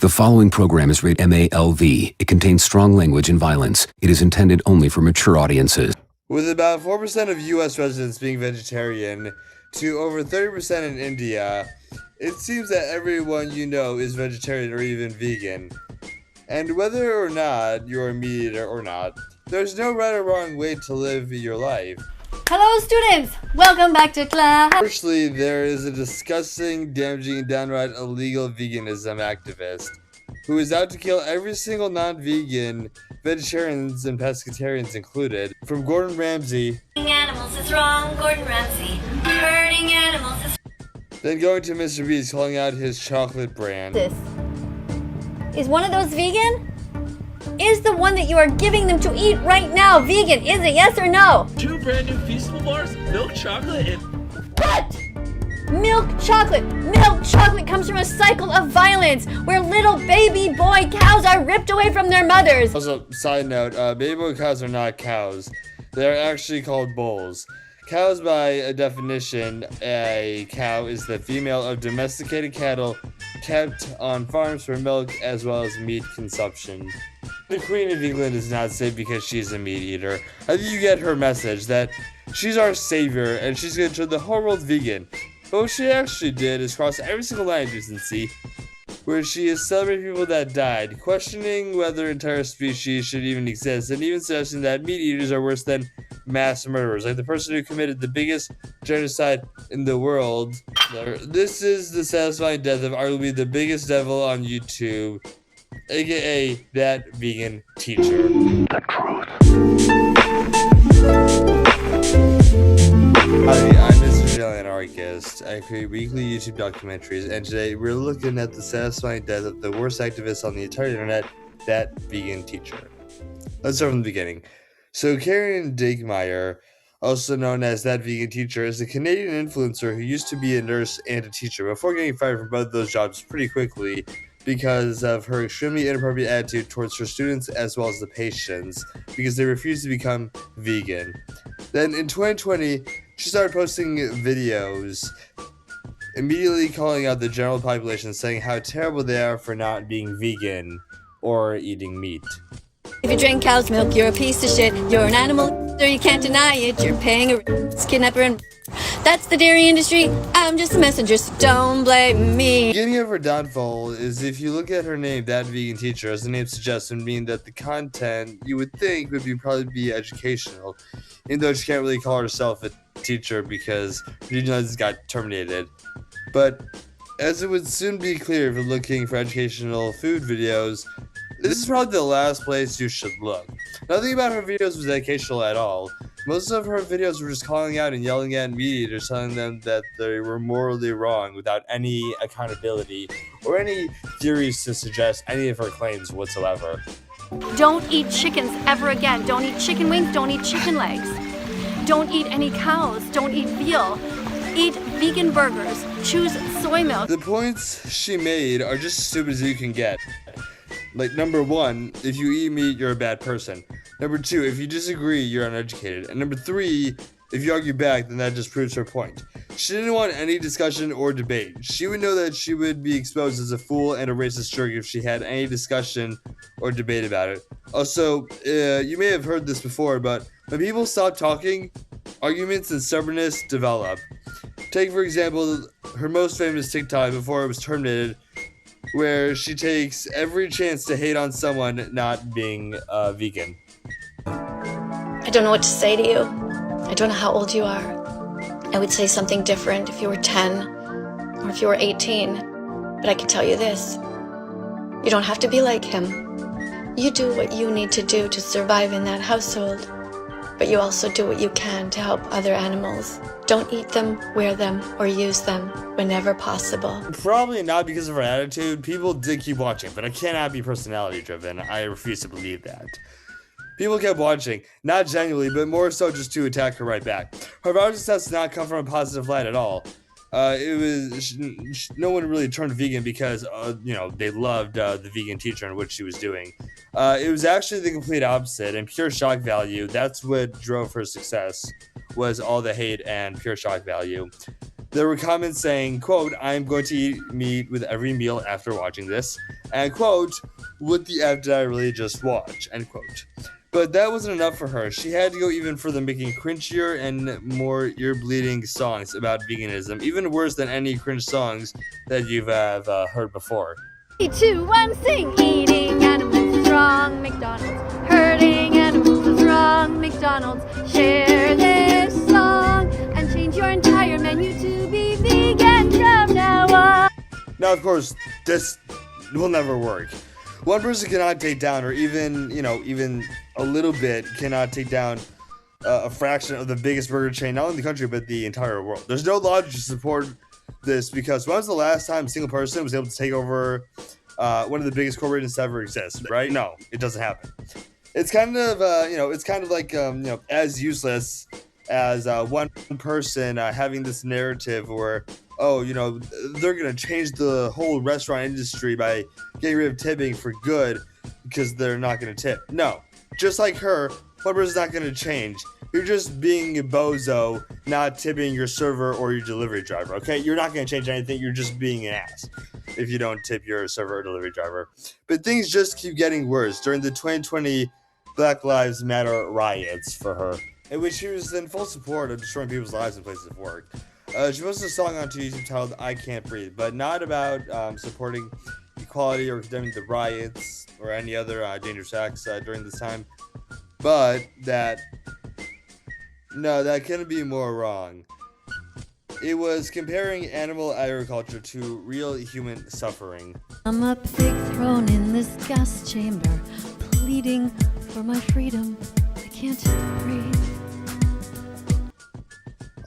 The following program is rated MALV. It contains strong language and violence. It is intended only for mature audiences. With about 4% of U.S. residents being vegetarian to over 30% in India, it seems that everyone you know is vegetarian or even vegan. And whether or not you're a meat eater or not, there's no right or wrong way to live your life. Hello students! Welcome back to class! Firstly, there is a disgusting, damaging, and downright illegal veganism activist who is out to kill every single non-vegan, vegetarians and pescatarians included, from Gordon Ramsay. Hurting animals is wrong, Gordon Ramsay. Hurting animals is Then going to Mr. Beast calling out his chocolate brand. This is one of those vegan? Is the one that you are giving them to eat right now vegan? Is it yes or no? 2 brand new Feastable bars, milk chocolate, and What? Milk chocolate! Milk chocolate comes from a cycle of violence where little baby boy cows are ripped away from their mothers. Also, side note, baby boy cows are not cows. They're actually called bulls. Cows, by definition, a cow is the female of domesticated cattle kept on farms for milk as well as meat consumption. The Queen of England is not safe because she's a meat eater. I think you get her message that she's our savior and she's going to turn the whole world vegan. But what she actually did is cross every single line of decency, where she is celebrating people that died, questioning whether entire species should even exist, and even suggesting that meat eaters are worse than mass murderers, like the person who committed the biggest genocide in the world. This is the satisfying death of arguably the biggest devil on YouTube, aka that vegan teacher. The truth. Hi, I'm Mr. Jelly Anarchist. I create weekly YouTube documentaries, and today we're looking at the satisfying death of the worst activist on the entire internet, that vegan teacher. Let's start from the beginning. So Karen Dakemeyer, also known as that vegan teacher, is a Canadian influencer who used to be a nurse and a teacher before getting fired from both those jobs pretty quickly because of her extremely inappropriate attitude towards her students as well as the patients, because they refused to become vegan. Then in 2020, she started posting videos immediately calling out the general population, saying how terrible they are for not being vegan or eating meat. If you drink cow's milk, you're a piece of shit. You're an animal, so you can't deny it. You're paying a kidnapper and that's the dairy industry. I'm just a messenger, so don't blame me. The beginning of her downfall is, if you look at her name, that vegan teacher, as the name suggests, would mean that the content you would think would probably be educational, even though she can't really call herself a teacher because her teaching license got terminated. But as it would soon be clear if you're looking for educational food videos, this is probably the last place you should look. Nothing about her videos was educational at all. Most of her videos were just calling out and yelling at meat eaters, telling them that they were morally wrong without any accountability or any theories to suggest any of her claims whatsoever. Don't eat chickens ever again. Don't eat chicken wings. Don't eat chicken legs. Don't eat any cows. Don't eat veal. Eat vegan burgers. Choose soy milk. The points she made are just as stupid as you can get. Like, number 1, if you eat meat, you're a bad person. Number 2, if you disagree, you're uneducated. And number 3, if you argue back, then that just proves her point. She didn't want any discussion or debate. She would know that she would be exposed as a fool and a racist jerk if she had any discussion or debate about it. Also, you may have heard this before, but when people stop talking, arguments and stubbornness develop. Take, for example, her most famous TikTok before it was terminated, where she takes every chance to hate on someone not being vegan. I don't know what to say to you. I don't know how old you are. I would say something different if you were 10 or if you were 18. But I can tell you this. You don't have to be like him. You do what you need to do to survive in that household. But you also do what you can to help other animals. Don't eat them, wear them, or use them whenever possible. Probably not because of her attitude. People did keep watching, but it cannot be personality driven. I refuse to believe that. People kept watching, not genuinely, but more so just to attack her right back. Her viral success did not come from a positive light at all. No one really turned vegan because, they loved the vegan teacher and what she was doing. It was actually the complete opposite, and pure shock value, that's what drove her success, was all the hate and pure shock value. There were comments saying, quote, "I'm going to eat meat with every meal after watching this. And quote, what the F did I really just watch? End quote. But that wasn't enough for her. She had to go even further, making cringier and more ear-bleeding songs about veganism, even worse than any cringe songs that you've heard before. 3, 2, 1, sing! Eating animals is wrong, McDonald's. Hurting animals is wrong, McDonald's. Share this song and change your entire menu to be vegan from now on. Now, of course, this will never work. One person cannot take down, or even a little bit, cannot take down a fraction of the biggest burger chain, not only in the country, but the entire world. There's no logic to support this, because when was the last time a single person was able to take over one of the biggest corporations to ever exist, right? No, it doesn't happen. It's kind of, like, as useless as one person having this narrative where, oh, they're going to change the whole restaurant industry by getting rid of tipping for good because they're not going to tip. No. Just like her, one person's not going to change. You're just being a bozo, not tipping your server or your delivery driver, okay? You're not going to change anything. You're just being an ass if you don't tip your server or delivery driver. But things just keep getting worse during the 2020 Black Lives Matter riots for her, in which she was in full support of destroying people's lives in places of work. She posted a song onto YouTube titled I Can't Breathe, but not about supporting equality or condemning the riots or any other dangerous acts during this time, but that couldn't be more wrong. It was comparing animal agriculture to real human suffering. I'm a pig thrown in this gas chamber, pleading for my freedom. I can't breathe.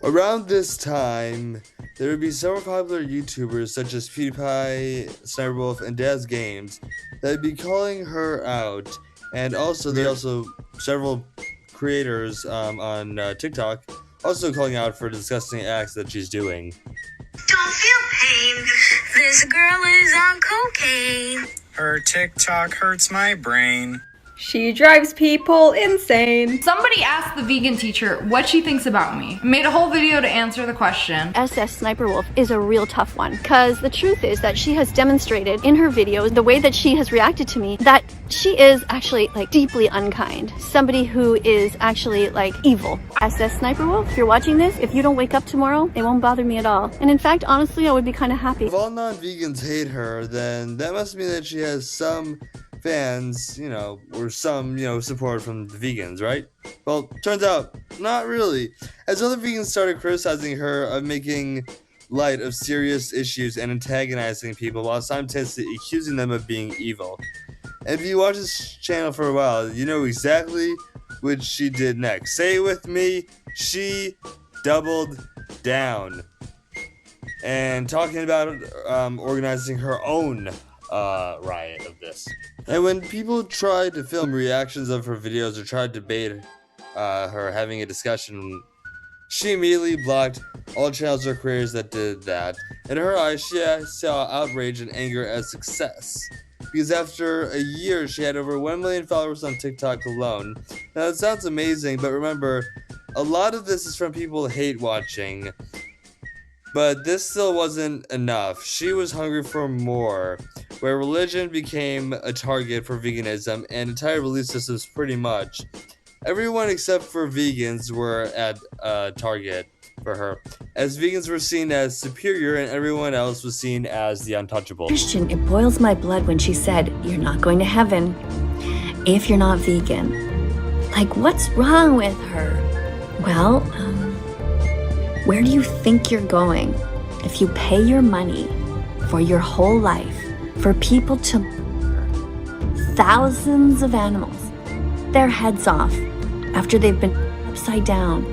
Around this time, there would be several popular YouTubers such as PewDiePie, Sniperwolf, and Daz Games that would be calling her out, and also several creators on TikTok also calling out for disgusting acts that she's doing. Don't feel pain. This girl is on cocaine. Her TikTok hurts my brain. She drives people insane. Somebody asked the vegan teacher what she thinks about me. I made a whole video to answer the question. SS Sniperwolf is a real tough one, because the truth is that she has demonstrated in her videos, the way that she has reacted to me, that she is actually like deeply unkind. Somebody who is actually like evil. SS Sniperwolf, if you're watching this, if you don't wake up tomorrow, it won't bother me at all. And in fact, honestly, I would be kind of happy. If all non-vegans hate her, then that must mean that she has some fans, or some, support from the vegans, right? Well, turns out, not really. As other vegans started criticizing her of making light of serious issues and antagonizing people while simultaneously accusing them of being evil. And if you watch this channel for a while, you know exactly what she did next. Say it with me, she doubled down. And talking about organizing her own riot of this. And when people tried to film reactions of her videos or tried to debate her having a discussion, she immediately blocked all channels or creators that did that. In her eyes, she saw outrage and anger as success, because after a year she had over 1 million followers on TikTok alone. Now it sounds amazing, but remember, a lot of this is from people hate watching. But this still wasn't enough. She was hungry for more, where religion became a target for veganism and entire belief systems pretty much. Everyone except for vegans were at a target for her, as vegans were seen as superior and everyone else was seen as the untouchable. Christian, it boils my blood when she said, "You're not going to heaven if you're not vegan." Like, what's wrong with her? Well, where do you think you're going if you pay your money for your whole life for people to thousands of animals, their heads off, after they've been upside down,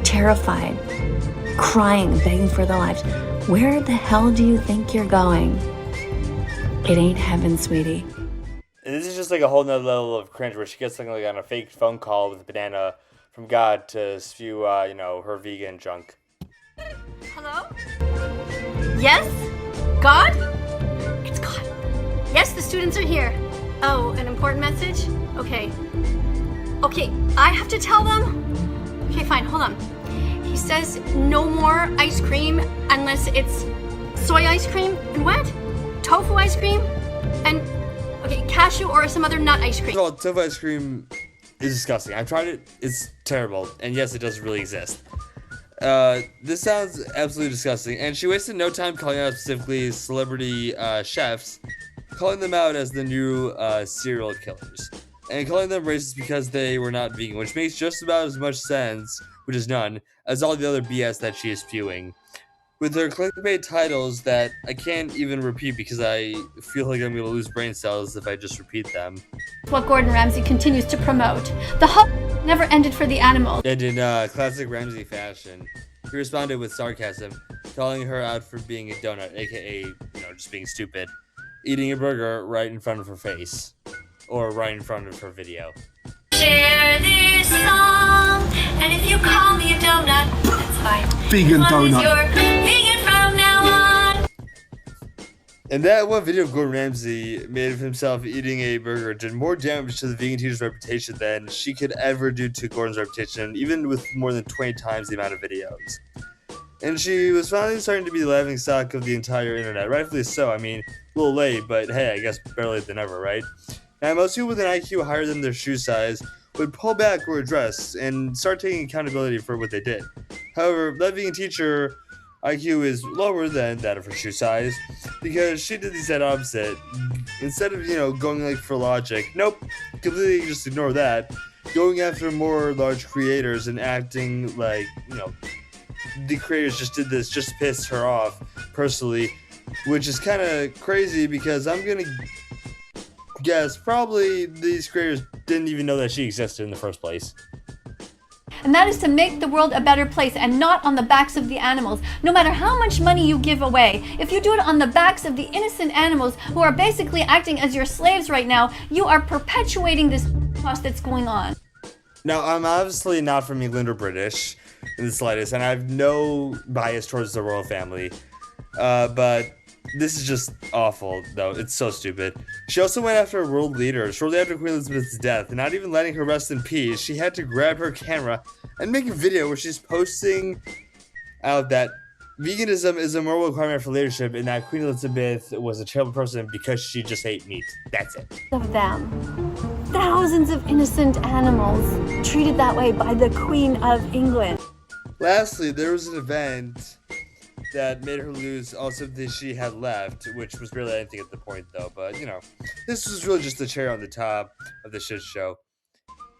terrified, crying, begging for their lives? Where the hell do you think you're going? It ain't heaven, sweetie. And this is just like a whole nother level of cringe where she gets something like on a fake phone call with a banana from God to spew, her vegan junk. Hello? Yes? God? It's God. Yes, the students are here. Oh, an important message? Okay. Okay, I have to tell them? Okay, fine, hold on. He says no more ice cream unless it's soy ice cream and what? Tofu ice cream? And, okay, cashew or some other nut ice cream. First of all, tofu ice cream is disgusting. I've tried it. It's terrible. And yes, it does really exist. This sounds absolutely disgusting. And she wasted no time calling out specifically celebrity chefs, calling them out as the new serial killers. And calling them racist because they were not vegan, which makes just about as much sense, which is none, as all the other BS that she is spewing. With her clickbait titles that I can't even repeat because I feel like I'm going to lose brain cells if I just repeat them. What Gordon Ramsay continues to promote. The hunt never ended for the animals. And in classic Ramsay fashion, he responded with sarcasm, calling her out for being a donut, aka, just being stupid, eating a burger right in front of her face, or right in front of her video. Share this song, and if you call me a donut, that's fine. Vegan donut. You're vegan from now on. And that one video of Gordon Ramsay made of himself eating a burger did more damage to the vegan teacher's reputation than she could ever do to Gordon's reputation, even with more than 20 times the amount of videos. And she was finally starting to be the laughingstock of the entire internet, rightfully so. I mean, a little late, but hey, I guess better late than never, right? Now, most people with an IQ higher than their shoe size would pull back or address and start taking accountability for what they did. However, that vegan teacher IQ is lower than that of her shoe size because she did the exact opposite. Instead of, going like for logic, nope, completely just ignore that. Going after more large creators and acting like, the creators just did this just to piss her off personally, which is kind of crazy because I'm gonna guess probably these creators didn't even know that she existed in the first place. And that is to make the world a better place and not on the backs of the animals. No matter how much money you give away, if you do it on the backs of the innocent animals who are basically acting as your slaves right now, you are perpetuating this cost that's going on. Now, I'm obviously not from England or British in the slightest, and I have no bias towards the royal family, but this is just awful, though. It's so stupid. She also went after a world leader shortly after Queen Elizabeth's death, and not even letting her rest in peace, she had to grab her camera and make a video where she's posting out that veganism is a moral requirement for leadership and that Queen Elizabeth was a terrible person because she just ate meat. That's it. Of them. Thousands of innocent animals treated that way by the Queen of England. Lastly, there was an event that made her lose all sympathy she had left, which was barely anything at the point though, but this was really just the cherry on the top of the shit show.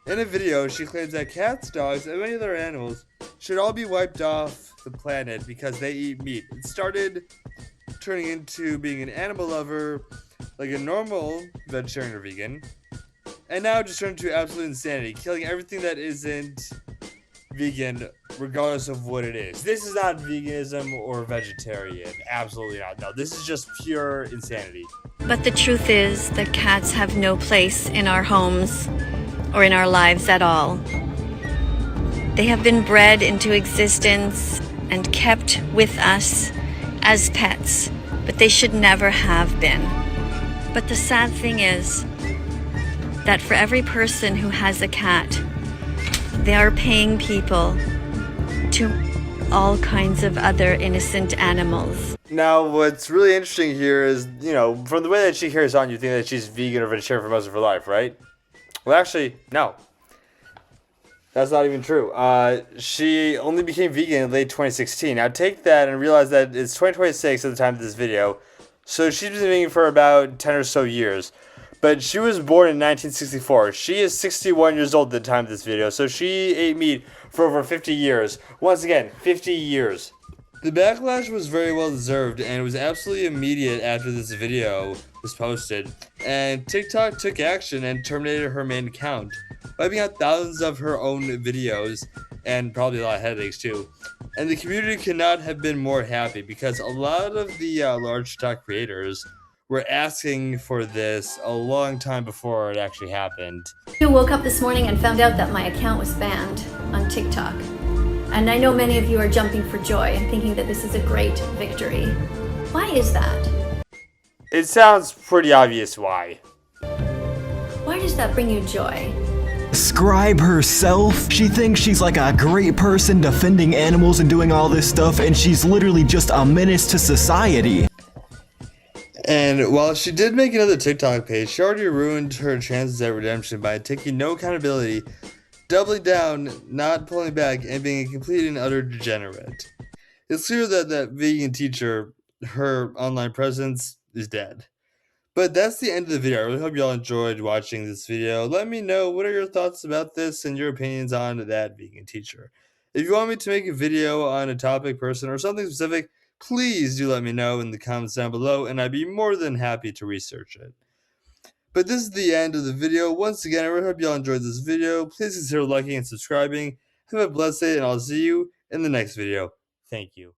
In a video, she claims that cats, dogs, and many other animals should all be wiped off the planet because they eat meat. It started turning into being an animal lover, like a normal vegetarian or vegan, and now just turned to absolute insanity, killing everything that isn't vegan, regardless of what it is. This is not veganism or vegetarian. Absolutely not. No, this is just pure insanity. But the truth is that cats have no place in our homes or in our lives at all. They have been bred into existence and kept with us as pets, but they should never have been. But the sad thing is that for every person who has a cat, they are paying people to all kinds of other innocent animals. Now, what's really interesting here is, from the way that she carries on, you think that she's vegan or vegetarian for most of her life, right? Well, actually, no. That's not even true. She only became vegan in late 2016. Now, take that and realize that it's 2026 at the time of this video, so she's been vegan for about 10 or so years. But she was born in 1964. She is 61 years old at the time of this video, so she ate meat for over 50 years. Once again, 50 years. The backlash was very well deserved, and it was absolutely immediate after this video was posted. And TikTok took action and terminated her main account, wiping out thousands of her own videos, and probably a lot of headaches too. And the community could not have been more happy because a lot of the large TikTok creators were asking for this a long time before it actually happened. I woke up this morning and found out that my account was banned on TikTok. And I know many of you are jumping for joy and thinking that this is a great victory. Why is that? It sounds pretty obvious why. Why does that bring you joy? Describe herself. She thinks she's like a great person defending animals and doing all this stuff, and she's literally just a menace to society. And while she did make another TikTok page, she already ruined her chances at redemption by taking no accountability, doubling down, not pulling back, and being a complete and utter degenerate. It's clear that that vegan teacher, her online presence, is dead. But that's the end of the video. I really hope y'all enjoyed watching this video. Let me know what are your thoughts about this and your opinions on that vegan teacher. If you want me to make a video on a topic, person, or something specific, please do let me know in the comments down below, and I'd be more than happy to research it. But this is the end of the video. Once again, I really hope y'all enjoyed this video. Please consider liking and subscribing. Have a blessed day, and I'll see you in the next video. Thank you.